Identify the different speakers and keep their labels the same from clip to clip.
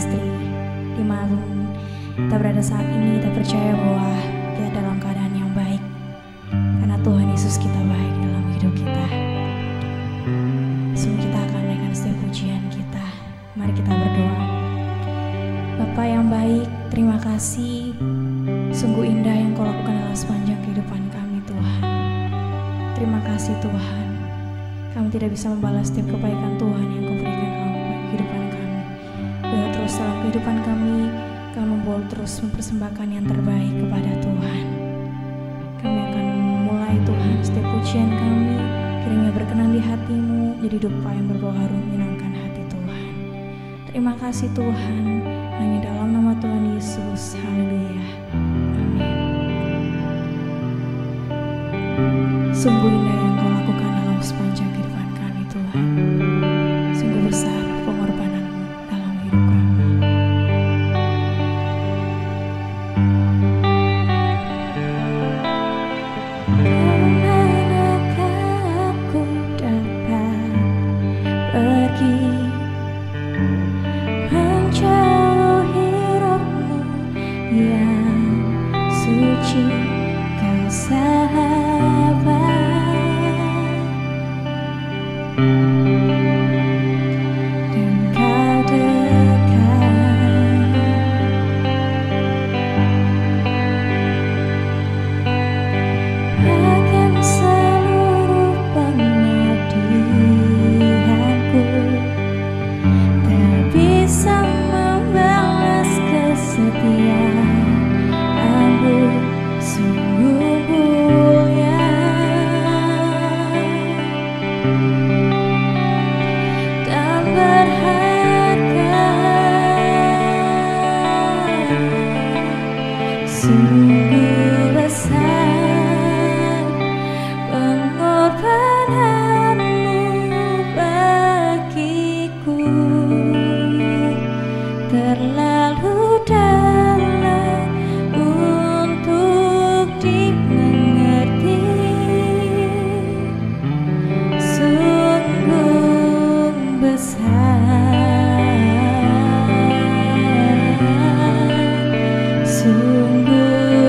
Speaker 1: istri. Dimanapun kita berada saat ini, kita percaya bahwa kita dalam keadaan yang baik, karena Tuhan Yesus kita baik dalam hidup kita. Sungguh kita akan menaikkan setiap pujian kita. Mari kita berdoa. Bapa yang baik, terima kasih. Sungguh indah yang Kau lakukan dalam sepanjang kehidupan kami, Tuhan. Terima kasih Tuhan. Kami tidak bisa membalas setiap kebaikan Tuhan yang Kau berikan dalam kehidupan kami. Biar terus dalam kehidupan kami boleh terus mempersembahkan yang terbaik kepada Tuhan. Kami akan memulai Tuhan setiap pujian kami, kiranya berkenan di hati-Mu, jadi doa yang berbau harum menyenangkan hati Tuhan. Terima kasih Tuhan, hanya dalam nama Tuhan Yesus. Haleluya. Amin. Sungguh indah yang Kau lakukan dalam sepanjang kehidupan kami Tuhan. Sungguh besar pengorbanan-Mu dalam hidup kami. Kemanakah aku dapat pergi menjauhi roh-Mu yang suci, Kau sahabat. Sungguh besar pengorbanan-Mu bagiku, terlalu dalam untuk dimengerti. Sungguh besar, sungguh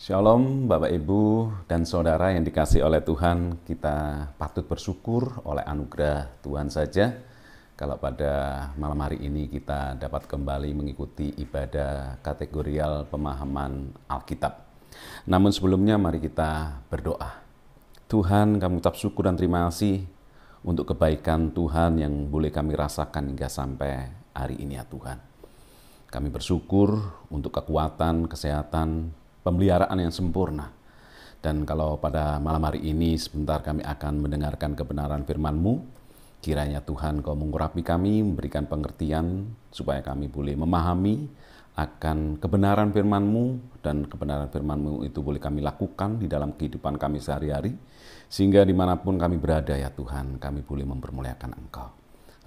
Speaker 2: Shalom Bapak Ibu dan Saudara yang dikasihi oleh Tuhan, kita patut bersyukur oleh anugerah Tuhan saja kalau pada malam hari ini kita dapat kembali mengikuti ibadah kategorial pemahaman Alkitab. Namun sebelumnya mari kita berdoa. Tuhan, kami ucap syukur dan terima kasih untuk kebaikan Tuhan yang boleh kami rasakan hingga sampai hari ini ya Tuhan. Kami bersyukur untuk kekuatan, kesehatan, pemeliharaan yang sempurna. Dan kalau pada malam hari ini sebentar kami akan mendengarkan kebenaran firman-Mu, kiranya Tuhan Kau mengurapi kami, memberikan pengertian supaya kami boleh memahami akan kebenaran firman-Mu, dan kebenaran firman-Mu itu boleh kami lakukan di dalam kehidupan kami sehari-hari, sehingga dimanapun kami berada ya Tuhan, kami boleh mempermuliakan Engkau.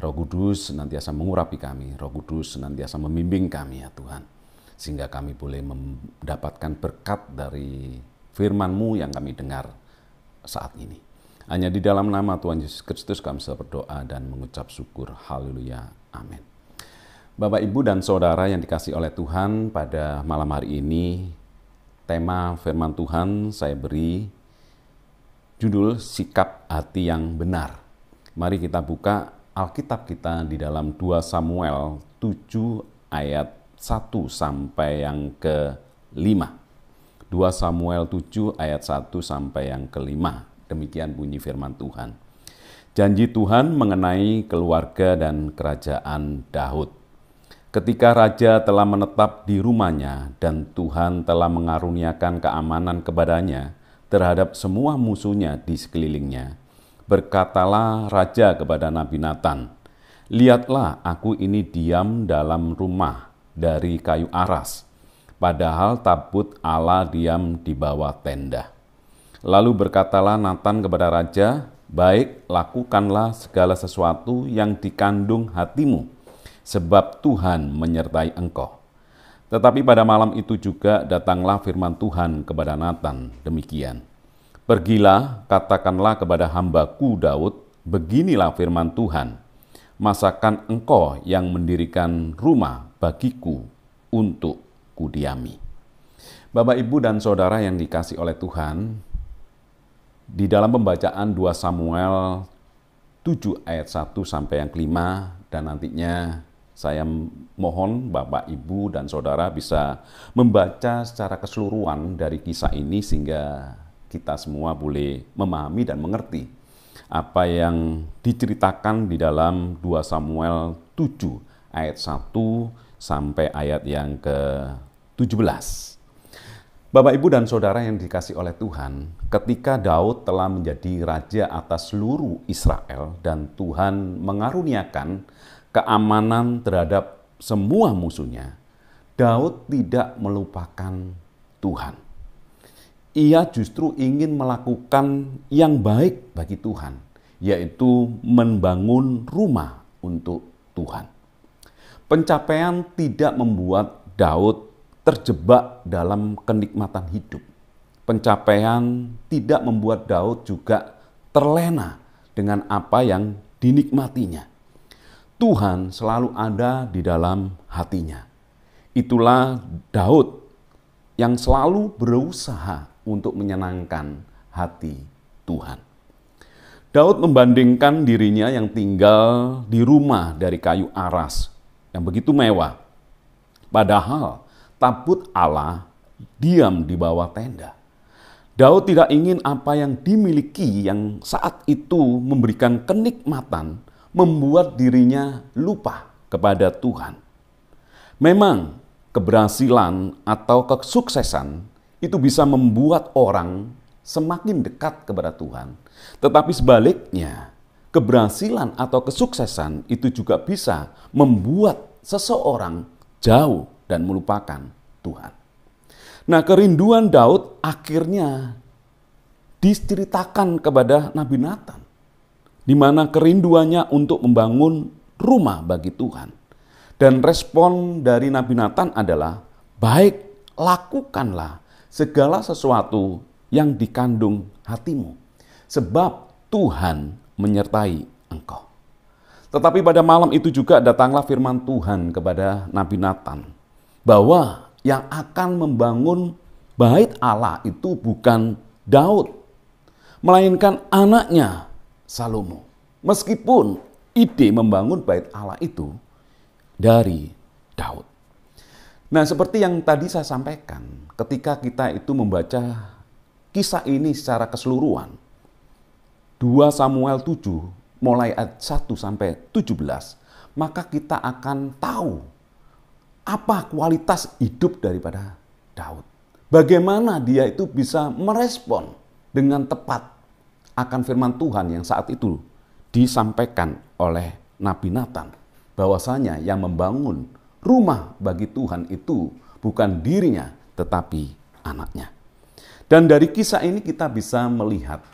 Speaker 2: Roh Kudus senantiasa mengurapi kami, Roh Kudus senantiasa membimbing kami ya Tuhan, sehingga kami boleh mendapatkan berkat dari firman-Mu yang kami dengar saat ini. Hanya di dalam nama Tuhan Yesus Kristus kami berdoa dan mengucap syukur. Haleluya. Amin. Bapak, Ibu, dan Saudara yang dikasihi oleh Tuhan, pada malam hari ini tema firman Tuhan saya beri judul Sikap Hati yang Benar. Mari kita buka Alkitab kita di dalam 2 Samuel 7 ayat 1 sampai yang ke-5. 2 Samuel 7 ayat 1 sampai yang ke-5. Demikian bunyi firman Tuhan. Janji Tuhan mengenai keluarga dan kerajaan Daud. Ketika raja telah menetap di rumahnya dan Tuhan telah mengaruniakan keamanan kepadanya terhadap semua musuhnya di sekelilingnya, berkatalah raja kepada Nabi Natan, "Lihatlah, aku ini diam dalam rumah dari kayu aras, padahal tabut Allah diam di bawah tenda." Lalu berkatalah Natan kepada raja, "Baik, lakukanlah segala sesuatu yang dikandung hatimu, sebab Tuhan menyertai engkau." Tetapi pada malam itu juga datanglah firman Tuhan kepada Natan demikian, "Pergilah, katakanlah kepada hambaku Daud, beginilah firman Tuhan, masakan engkau yang mendirikan rumah bagiku untuk kudiami." Bapak, Ibu, dan Saudara yang dikasihi oleh Tuhan, di dalam pembacaan 2 Samuel 7 ayat 1 sampai yang ke-5, dan nantinya saya mohon Bapak, Ibu, dan Saudara bisa membaca secara keseluruhan dari kisah ini sehingga kita semua boleh memahami dan mengerti apa yang diceritakan di dalam 2 Samuel 7 ayat 1 sampai ayat yang ke-17. Bapak, Ibu, dan Saudara yang dikasihi oleh Tuhan, ketika Daud telah menjadi raja atas seluruh Israel dan Tuhan mengaruniakan keamanan terhadap semua musuhnya, Daud tidak melupakan Tuhan. Ia justru ingin melakukan yang baik bagi Tuhan, yaitu membangun rumah untuk Tuhan. Pencapaian tidak membuat Daud terjebak dalam kenikmatan hidup. Pencapaian tidak membuat Daud juga terlena dengan apa yang dinikmatinya. Tuhan selalu ada di dalam hatinya. Itulah Daud yang selalu berusaha untuk menyenangkan hati Tuhan. Daud membandingkan dirinya yang tinggal di rumah dari kayu aras yang begitu mewah, padahal tabut Allah diam di bawah tenda. Daud tidak ingin apa yang dimiliki yang saat itu memberikan kenikmatan membuat dirinya lupa kepada Tuhan. Memang keberhasilan atau kesuksesan itu bisa membuat orang semakin dekat kepada Tuhan. Tetapi sebaliknya, keberhasilan atau kesuksesan itu juga bisa membuat seseorang jauh dan melupakan Tuhan. Nah, kerinduan Daud akhirnya diceritakan kepada Nabi Natan, di mana kerinduannya untuk membangun rumah bagi Tuhan. Dan respon dari Nabi Natan adalah, "Baik, lakukanlah segala sesuatu yang dikandung hatimu, sebab Tuhan menyertai engkau." Tetapi pada malam itu juga datanglah firman Tuhan kepada Nabi Natan, bahwa yang akan membangun bait Allah itu bukan Daud, melainkan anaknya Salomo. Meskipun ide membangun bait Allah itu dari Daud. Nah, seperti yang tadi saya sampaikan, ketika kita itu membaca kisah ini secara keseluruhan, 2 Samuel 7 mulai ayat 1 sampai 17, maka kita akan tahu apa kualitas hidup daripada Daud. Bagaimana dia itu bisa merespon dengan tepat akan firman Tuhan yang saat itu disampaikan oleh Nabi Nathan, bahwasanya yang membangun rumah bagi Tuhan itu bukan dirinya tetapi anaknya. Dan dari kisah ini kita bisa melihat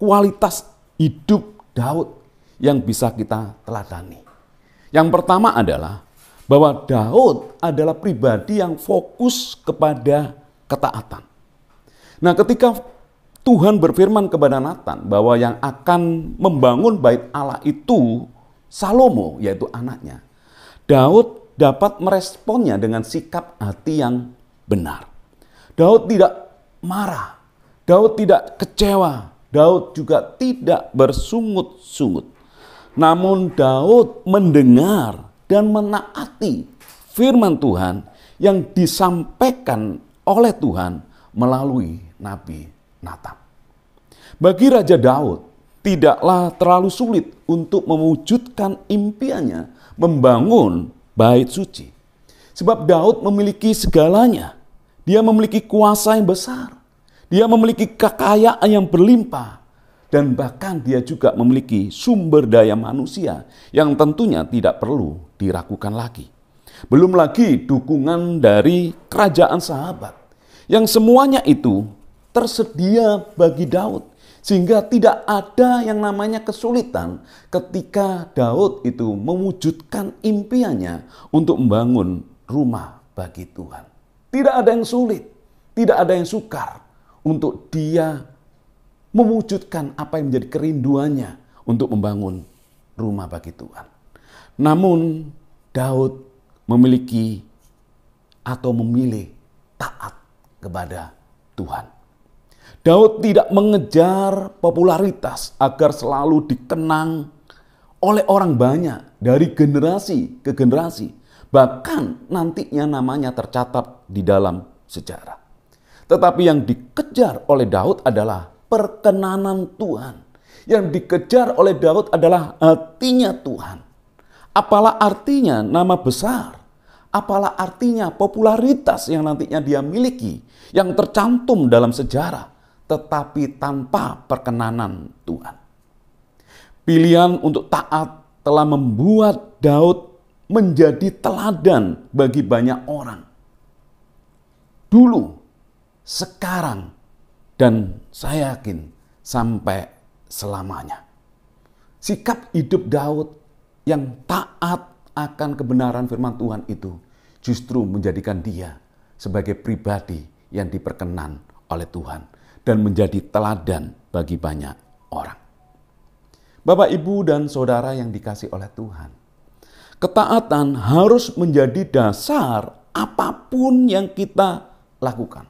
Speaker 2: kualitas hidup Daud yang bisa kita teladani. Yang pertama adalah bahwa Daud adalah pribadi yang fokus kepada ketaatan. Nah, ketika Tuhan berfirman kepada Nathan bahwa yang akan membangun bait Allah itu Salomo, yaitu anaknya, Daud dapat meresponnya dengan sikap hati yang benar. Daud tidak marah, Daud tidak kecewa, Daud juga tidak bersungut-sungut. Namun Daud mendengar dan menaati firman Tuhan yang disampaikan oleh Tuhan melalui Nabi Nathan. Bagi Raja Daud, tidaklah terlalu sulit untuk mewujudkan impiannya membangun bait suci. Sebab Daud memiliki segalanya. Dia memiliki kuasa yang besar. Dia memiliki kekayaan yang berlimpah. Dan bahkan dia juga memiliki sumber daya manusia yang tentunya tidak perlu diragukan lagi. Belum lagi dukungan dari kerajaan sahabat. Yang semuanya itu tersedia bagi Daud. Sehingga tidak ada yang namanya kesulitan ketika Daud itu mewujudkan impiannya untuk membangun rumah bagi Tuhan. Tidak ada yang sulit, tidak ada yang sukar untuk dia mewujudkan apa yang menjadi kerinduannya untuk membangun rumah bagi Tuhan. Namun Daud memiliki atau memilih taat kepada Tuhan. Daud tidak mengejar popularitas agar selalu dikenang oleh orang banyak dari generasi ke generasi. Bahkan nantinya namanya tercatat di dalam sejarah. Tetapi yang dikejar oleh Daud adalah perkenanan Tuhan. Yang dikejar oleh Daud adalah hatinya Tuhan. Apalah artinya nama besar. Apalah artinya popularitas yang nantinya dia miliki. Yang tercantum dalam sejarah. Tetapi tanpa perkenanan Tuhan. Pilihan untuk taat telah membuat Daud menjadi teladan bagi banyak orang. Dulu, sekarang, dan saya yakin sampai selamanya. Sikap hidup Daud yang taat akan kebenaran firman Tuhan itu justru menjadikan dia sebagai pribadi yang diperkenan oleh Tuhan dan menjadi teladan bagi banyak orang. Bapak, Ibu, dan Saudara yang dikasihi oleh Tuhan, ketaatan harus menjadi dasar apapun yang kita lakukan.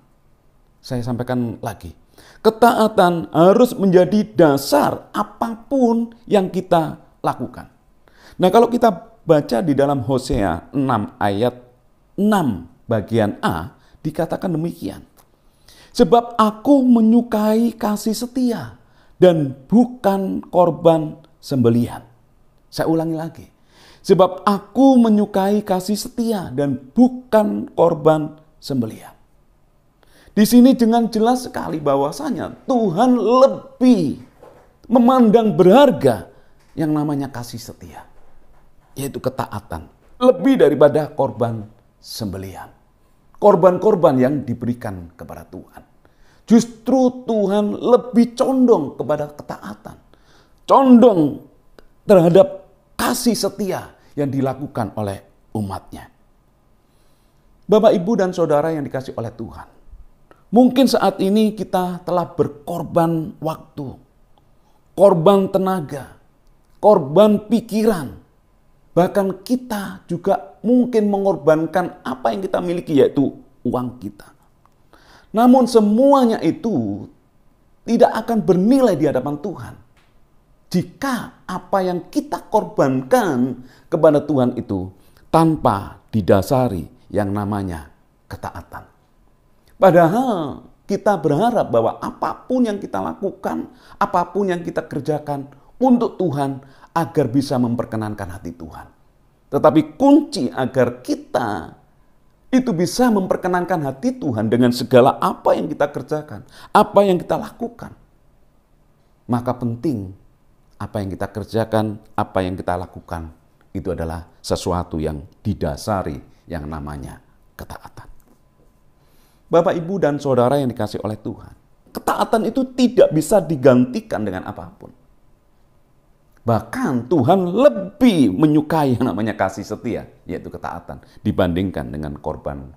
Speaker 2: Saya sampaikan lagi. Ketaatan harus menjadi dasar apapun yang kita lakukan. Nah, kalau kita baca di dalam Hosea 6 ayat 6 bagian A, dikatakan demikian. Sebab aku menyukai kasih setia dan bukan korban sembelihan. Saya ulangi lagi. Sebab aku menyukai kasih setia dan bukan korban sembelihan. Di sini dengan jelas sekali bahwasanya Tuhan lebih memandang berharga yang namanya kasih setia, yaitu ketaatan, lebih daripada korban sembelihan. Korban-korban yang diberikan kepada Tuhan. Justru Tuhan lebih condong kepada ketaatan. Condong terhadap kasih setia yang dilakukan oleh umatnya. Bapak, Ibu, dan Saudara yang dikasihi oleh Tuhan. Mungkin saat ini kita telah berkorban waktu, korban tenaga, korban pikiran. Bahkan kita juga mungkin mengorbankan apa yang kita miliki, yaitu uang kita. Namun semuanya itu tidak akan bernilai di hadapan Tuhan jika apa yang kita korbankan kepada Tuhan itu tanpa didasari yang namanya ketaatan. Padahal kita berharap bahwa apapun yang kita lakukan, apapun yang kita kerjakan untuk Tuhan agar bisa memperkenankan hati Tuhan. Tetapi kunci agar kita itu bisa memperkenankan hati Tuhan dengan segala apa yang kita kerjakan, apa yang kita lakukan. Maka penting apa yang kita kerjakan, apa yang kita lakukan, itu adalah sesuatu yang didasari yang namanya ketaatan. Bapak, Ibu, dan Saudara yang dikasihi oleh Tuhan, ketaatan itu tidak bisa digantikan dengan apapun. Bahkan Tuhan lebih menyukai yang namanya kasih setia, yaitu ketaatan, dibandingkan dengan korban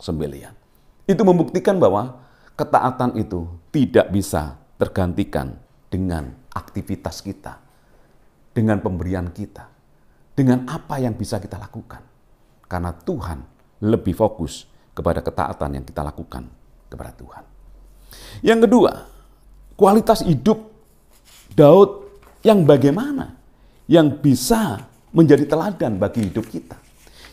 Speaker 2: sembelihan. Itu membuktikan bahwa ketaatan itu tidak bisa tergantikan dengan aktivitas kita, dengan pemberian kita, dengan apa yang bisa kita lakukan. Karena Tuhan lebih fokus kepada ketaatan yang kita lakukan kepada Tuhan. Yang kedua, kualitas hidup Daud yang bagaimana? Yang bisa menjadi teladan bagi hidup kita.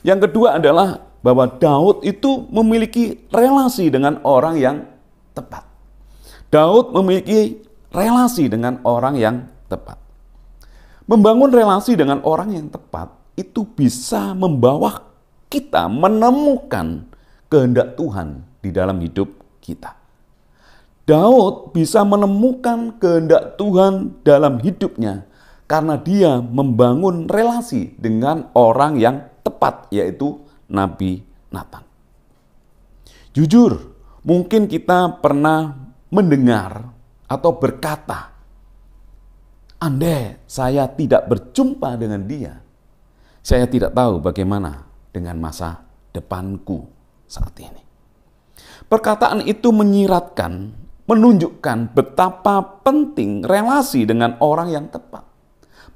Speaker 2: Yang kedua adalah bahwa Daud itu memiliki relasi dengan orang yang tepat. Daud memiliki relasi dengan orang yang tepat. Membangun relasi dengan orang yang tepat itu bisa membawa kita menemukan kehendak Tuhan di dalam hidup kita. Daud bisa menemukan kehendak Tuhan dalam hidupnya karena dia membangun relasi dengan orang yang tepat, yaitu Nabi Natan. Jujur, mungkin kita pernah mendengar atau berkata, andai saya tidak berjumpa dengan dia, saya tidak tahu bagaimana dengan masa depanku saat ini. Perkataan itu menyiratkan, menunjukkan betapa penting relasi dengan orang yang tepat.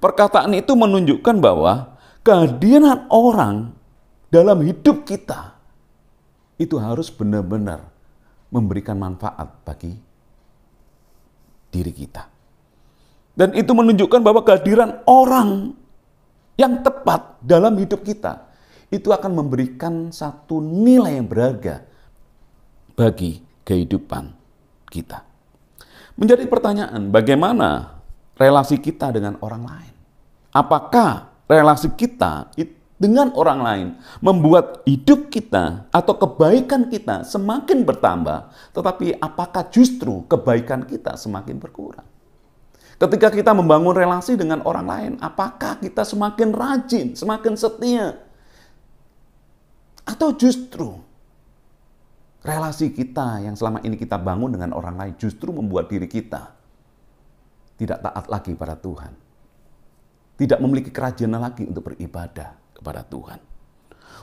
Speaker 2: Perkataan itu menunjukkan bahwa kehadiran orang dalam hidup kita itu harus benar-benar memberikan manfaat bagi diri kita. Dan itu menunjukkan bahwa kehadiran orang yang tepat dalam hidup kita itu akan memberikan satu nilai yang berharga bagi kehidupan kita. Menjadi pertanyaan, bagaimana relasi kita dengan orang lain? Apakah relasi kita dengan orang lain membuat hidup kita atau kebaikan kita semakin bertambah, tetapi apakah justru kebaikan kita semakin berkurang? Ketika kita membangun relasi dengan orang lain, apakah kita semakin rajin, semakin setia? Atau justru relasi kita yang selama ini kita bangun dengan orang lain justru membuat diri kita tidak taat lagi pada Tuhan. Tidak memiliki kerajinan lagi untuk beribadah kepada Tuhan.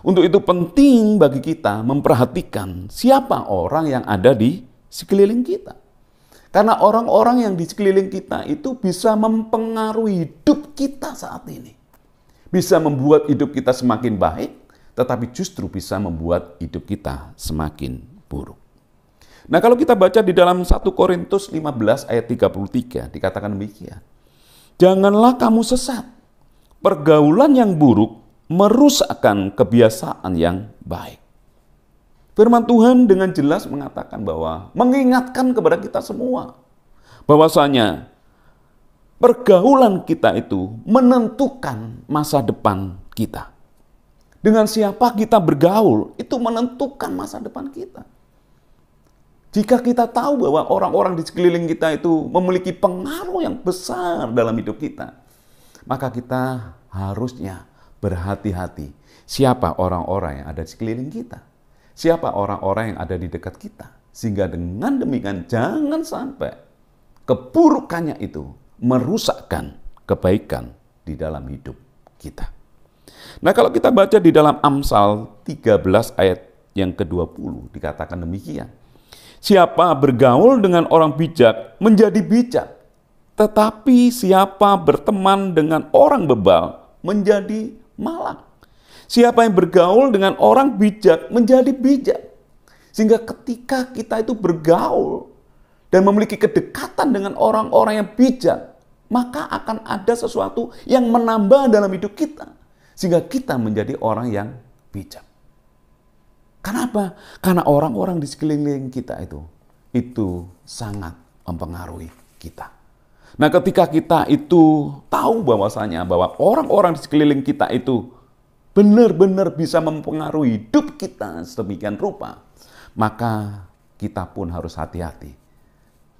Speaker 2: Untuk itu penting bagi kita memperhatikan siapa orang yang ada di sekeliling kita. Karena orang-orang yang di sekeliling kita itu bisa mempengaruhi hidup kita saat ini. Bisa membuat hidup kita semakin baik, tetapi justru bisa membuat hidup kita semakin buruk. Nah, kalau kita baca di dalam 1 Korintus 15 ayat 33 dikatakan demikian. Janganlah kamu sesat. Pergaulan yang buruk merusakkan kebiasaan yang baik. Firman Tuhan dengan jelas mengatakan bahwa mengingatkan kepada kita semua bahwasanya pergaulan kita itu menentukan masa depan kita. Dengan siapa kita bergaul, itu menentukan masa depan kita. Jika kita tahu bahwa orang-orang di sekeliling kita itu memiliki pengaruh yang besar dalam hidup kita, maka kita harusnya berhati-hati siapa orang-orang yang ada di sekeliling kita. Siapa orang-orang yang ada di dekat kita. Sehingga dengan demikian jangan sampai keburukannya itu merusakkan kebaikan di dalam hidup kita. Nah, kalau kita baca di dalam Amsal 13 ayat yang ke-20 dikatakan demikian. Siapa bergaul dengan orang bijak menjadi bijak, tetapi siapa berteman dengan orang bebal menjadi malang. Siapa yang bergaul dengan orang bijak menjadi bijak. Sehingga ketika kita itu bergaul dan memiliki kedekatan dengan orang-orang yang bijak, maka akan ada sesuatu yang menambah dalam hidup kita. Sehingga kita menjadi orang yang bijak. Kenapa? Karena orang-orang di sekeliling kita itu sangat mempengaruhi kita. Nah, ketika kita itu tahu bahwasanya bahwa orang-orang di sekeliling kita itu benar-benar bisa mempengaruhi hidup kita sedemikian rupa, maka kita pun harus hati-hati.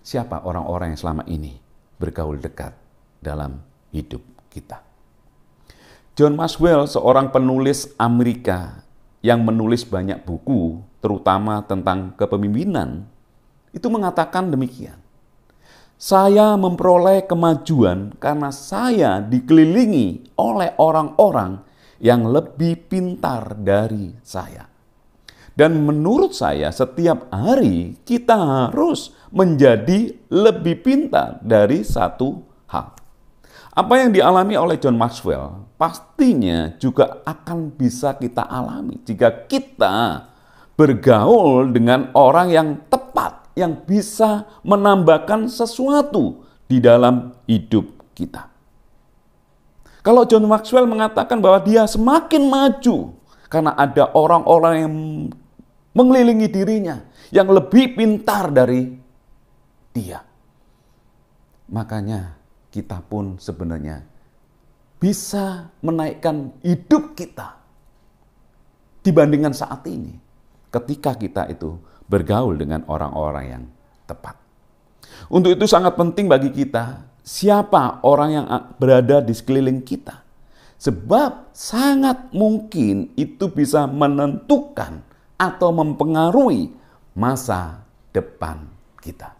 Speaker 2: Siapa orang-orang yang selama ini bergaul dekat dalam hidup kita? John Maxwell, seorang penulis Amerika yang menulis banyak buku, terutama tentang kepemimpinan, itu mengatakan demikian. Saya memperoleh kemajuan karena saya dikelilingi oleh orang-orang yang lebih pintar dari saya. Dan menurut saya setiap hari kita harus menjadi lebih pintar dari satu hal. Apa yang dialami oleh John Maxwell pastinya juga akan bisa kita alami jika kita bergaul dengan orang yang tepat, yang bisa menambahkan sesuatu di dalam hidup kita. Kalau John Maxwell mengatakan bahwa dia semakin maju karena ada orang-orang yang mengelilingi dirinya yang lebih pintar dari dia. Makanya kita pun sebenarnya bisa menaikkan hidup kita dibandingkan saat ini ketika kita itu bergaul dengan orang-orang yang tepat. Untuk itu sangat penting bagi kita siapa orang yang berada di sekeliling kita. Sebab sangat mungkin itu bisa menentukan atau mempengaruhi masa depan kita.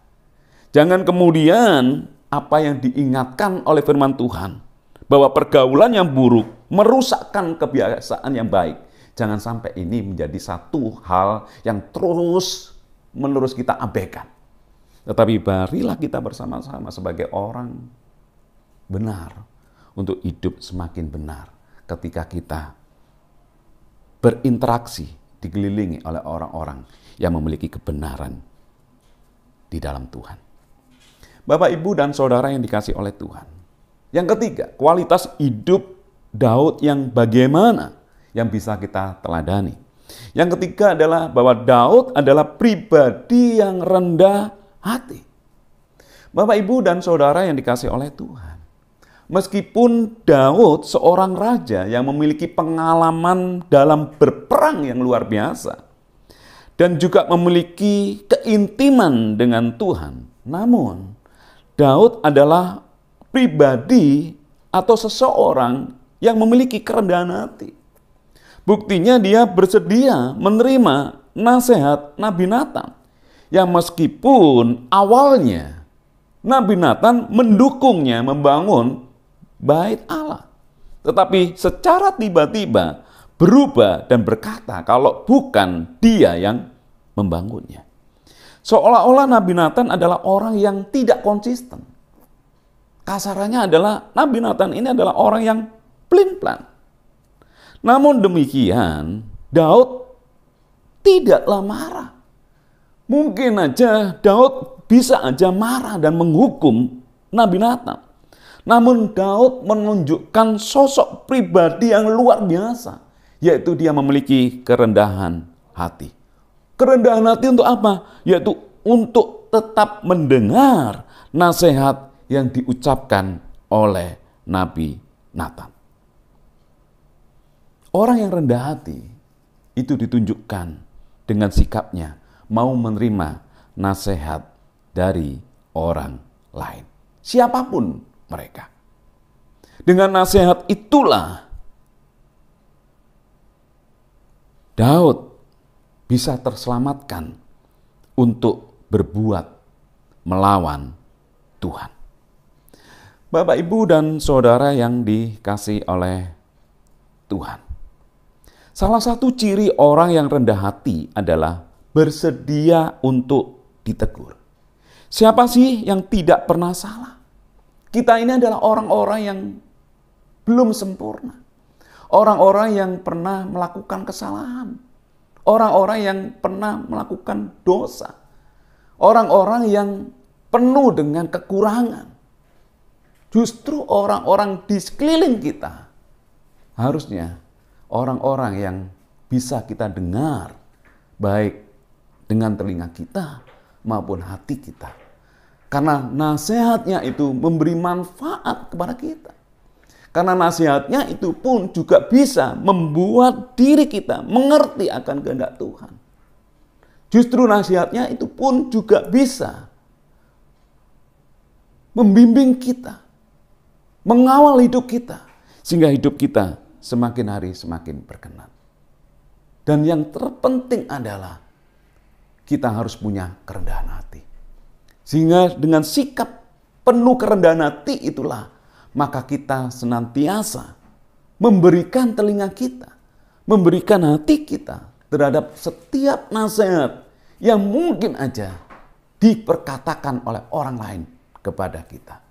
Speaker 2: Jangan kemudian apa yang diingatkan oleh firman Tuhan bahwa pergaulan yang buruk merusakkan kebiasaan yang baik. Jangan sampai ini menjadi satu hal yang terus-menerus kita abaikan. Tetapi marilah kita bersama-sama sebagai orang benar untuk hidup semakin benar ketika kita berinteraksi dikelilingi oleh orang-orang yang memiliki kebenaran di dalam Tuhan. Bapak, Ibu, dan Saudara yang dikasihi oleh Tuhan. Yang ketiga, kualitas hidup Daud yang bagaimana yang bisa kita teladani. Yang ketiga adalah bahwa Daud adalah pribadi yang rendah hati. Bapak, Ibu, dan Saudara yang dikasihi oleh Tuhan. Meskipun Daud seorang raja yang memiliki pengalaman dalam berperang yang luar biasa dan juga memiliki keintiman dengan Tuhan, namun Daud adalah pribadi atau seseorang yang memiliki kerendahan hati. Buktinya dia bersedia menerima nasihat Nabi Natan yang meskipun awalnya Nabi Natan mendukungnya membangun Bait Allah. Tetapi secara tiba-tiba berubah dan berkata kalau bukan dia yang membangunnya. Seolah-olah Nabi Natan adalah orang yang tidak konsisten. Kasarannya adalah Nabi Natan ini adalah orang yang pelin-pelan. Namun demikian, Daud tidaklah marah. Mungkin aja Daud bisa aja marah dan menghukum Nabi Natan. Namun Daud menunjukkan sosok pribadi yang luar biasa, yaitu dia memiliki kerendahan hati. Kerendahan hati untuk apa? Yaitu untuk tetap mendengar nasihat yang diucapkan oleh Nabi Natan. Orang yang rendah hati itu ditunjukkan dengan sikapnya mau menerima nasihat dari orang lain. Siapapun mereka. Dengan nasihat itulah Daud bisa terselamatkan untuk berbuat melawan Tuhan. Bapak, Ibu, dan Saudara yang dikasihi oleh Tuhan. Salah satu ciri orang yang rendah hati adalah bersedia untuk ditegur. Siapa sih yang tidak pernah salah? Kita ini adalah orang-orang yang belum sempurna. Orang-orang yang pernah melakukan kesalahan. orang-orang yang pernah melakukan dosa, orang-orang yang penuh dengan kekurangan. Justru orang-orang di sekeliling kita harusnya orang-orang yang bisa kita dengar, baik dengan telinga kita maupun hati kita. Karena nasihatnya itu memberi manfaat kepada kita. Karena nasihatnya itu pun juga bisa membuat diri kita mengerti akan kehendak Tuhan. Justru nasihatnya itu pun juga bisa membimbing kita, mengawal hidup kita, sehingga hidup kita semakin hari semakin berkenan. Dan yang terpenting adalah kita harus punya kerendahan hati. Sehingga dengan sikap penuh kerendahan hati itulah, maka kita senantiasa memberikan telinga kita, memberikan hati kita terhadap setiap nasihat yang mungkin aja diperkatakan oleh orang lain kepada kita.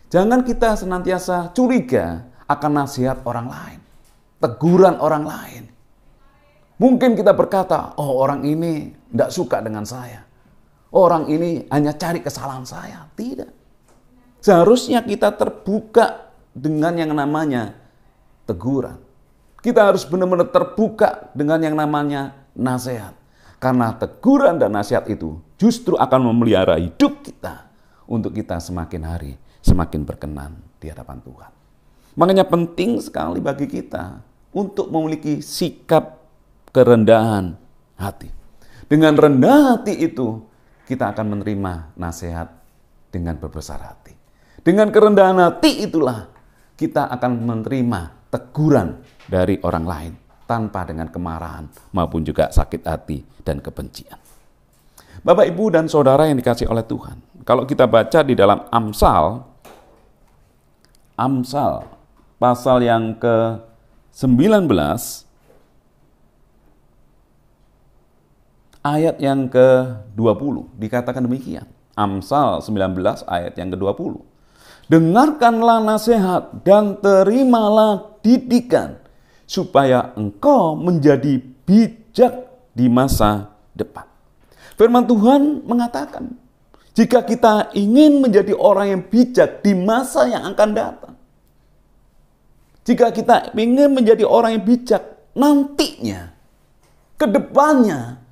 Speaker 2: Jangan kita senantiasa curiga akan nasihat orang lain, teguran orang lain. Mungkin kita berkata, oh orang ini tidak suka dengan saya. Orang ini hanya cari kesalahan saya. Tidak. Seharusnya kita terbuka dengan yang namanya teguran. Kita harus benar-benar terbuka dengan yang namanya nasihat. Karena teguran dan nasihat itu justru akan memelihara hidup kita untuk kita semakin hari semakin berkenan di hadapan Tuhan. Makanya penting sekali bagi kita untuk memiliki sikap kerendahan hati. Dengan rendah hati itu kita akan menerima nasihat dengan berbesar hati. Dengan kerendahan hati itulah kita akan menerima teguran dari orang lain tanpa dengan kemarahan maupun juga sakit hati dan kebencian. Bapak, Ibu, dan Saudara yang dikasihi oleh Tuhan, kalau kita baca di dalam Amsal pasal yang ke-19 ayat yang ke-20 dikatakan demikian. Amsal 19 ayat yang ke-20. Dengarkanlah nasihat dan terimalah didikan, supaya engkau menjadi bijak di masa depan. Firman Tuhan mengatakan, jika kita ingin menjadi orang yang bijak di masa yang akan datang, jika kita ingin menjadi orang yang bijak nantinya, ke depannya,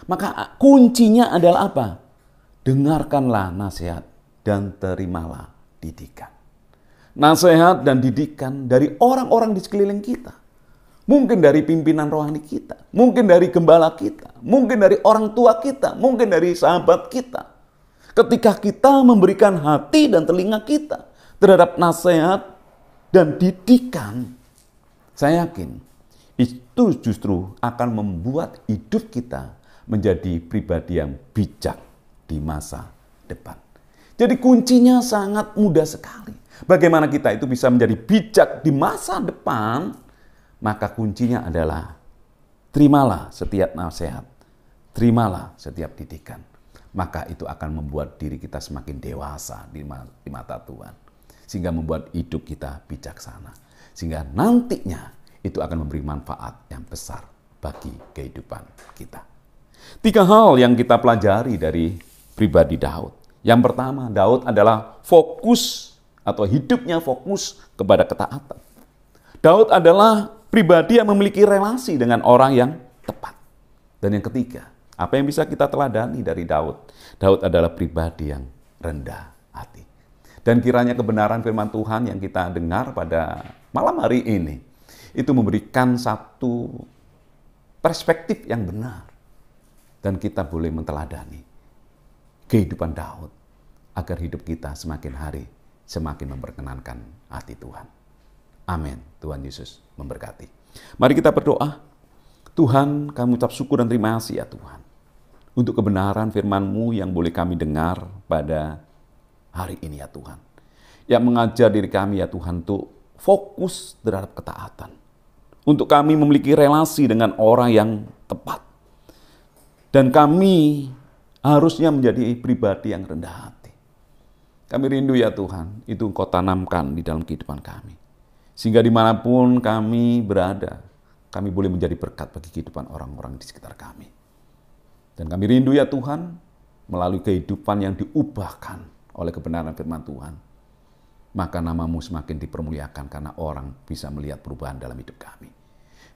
Speaker 2: maka kuncinya adalah apa? Dengarkanlah nasihat dan terimalah didikan. Nasihat dan didikan dari orang-orang di sekeliling kita. Mungkin dari pimpinan rohani kita, mungkin dari gembala kita, mungkin dari orang tua kita, mungkin dari sahabat kita. Ketika kita memberikan hati dan telinga kita terhadap nasihat dan didikan, saya yakin itu justru akan membuat hidup kita menjadi pribadi yang bijak di masa depan. Jadi kuncinya sangat mudah sekali. Bagaimana kita itu bisa menjadi bijak di masa depan? Maka kuncinya adalah terimalah setiap nasihat, terimalah setiap didikan. Maka itu akan membuat diri kita semakin dewasa di mata Tuhan. Sehingga membuat hidup kita bijaksana. Sehingga nantinya itu akan memberi manfaat yang besar bagi kehidupan kita. 3 hal yang kita pelajari dari pribadi Daud. Yang pertama, Daud adalah fokus atau hidupnya fokus kepada ketaatan. Daud adalah pribadi yang memiliki relasi dengan orang yang tepat. Dan yang ketiga, apa yang bisa kita teladani dari Daud? Daud adalah pribadi yang rendah hati. Dan kiranya kebenaran firman Tuhan yang kita dengar pada malam hari ini, itu memberikan satu perspektif yang benar. Dan kita boleh menteladani kehidupan Daud, agar hidup kita semakin hari semakin memperkenankan hati Tuhan. Amin. Tuhan Yesus memberkati. Mari kita berdoa. Tuhan, kami ucap syukur dan terima kasih ya Tuhan, untuk kebenaran firman-Mu yang boleh kami dengar pada hari ini ya Tuhan. Yang mengajar diri kami ya Tuhan untuk fokus terhadap ketaatan. Untuk kami memiliki relasi dengan orang yang tepat. Dan kami harusnya menjadi pribadi yang rendah hati. Kami rindu ya Tuhan, itu Engkau tanamkan di dalam kehidupan kami. Sehingga dimanapun kami berada, kami boleh menjadi berkat bagi kehidupan orang-orang di sekitar kami. Dan kami rindu ya Tuhan, melalui kehidupan yang diubahkan oleh kebenaran firman Tuhan, maka nama-Mu semakin dipermuliakan karena orang bisa melihat perubahan dalam hidup kami.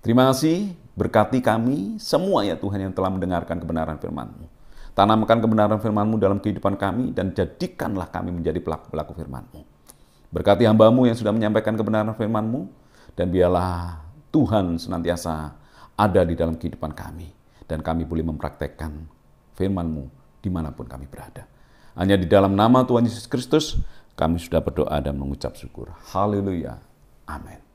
Speaker 2: Terima kasih, berkati kami semua ya Tuhan yang telah mendengarkan kebenaran firman-Mu. Tanamkan kebenaran firman-Mu dalam kehidupan kami dan jadikanlah kami menjadi pelaku-pelaku firman-Mu. Berkati hamba-Mu yang sudah menyampaikan kebenaran firman-Mu, dan biarlah Tuhan senantiasa ada di dalam kehidupan kami, dan kami boleh mempraktekkan firman-Mu dimanapun kami berada. Hanya di dalam nama Tuhan Yesus Kristus, kami sudah berdoa dan mengucap syukur. Haleluya. Amin.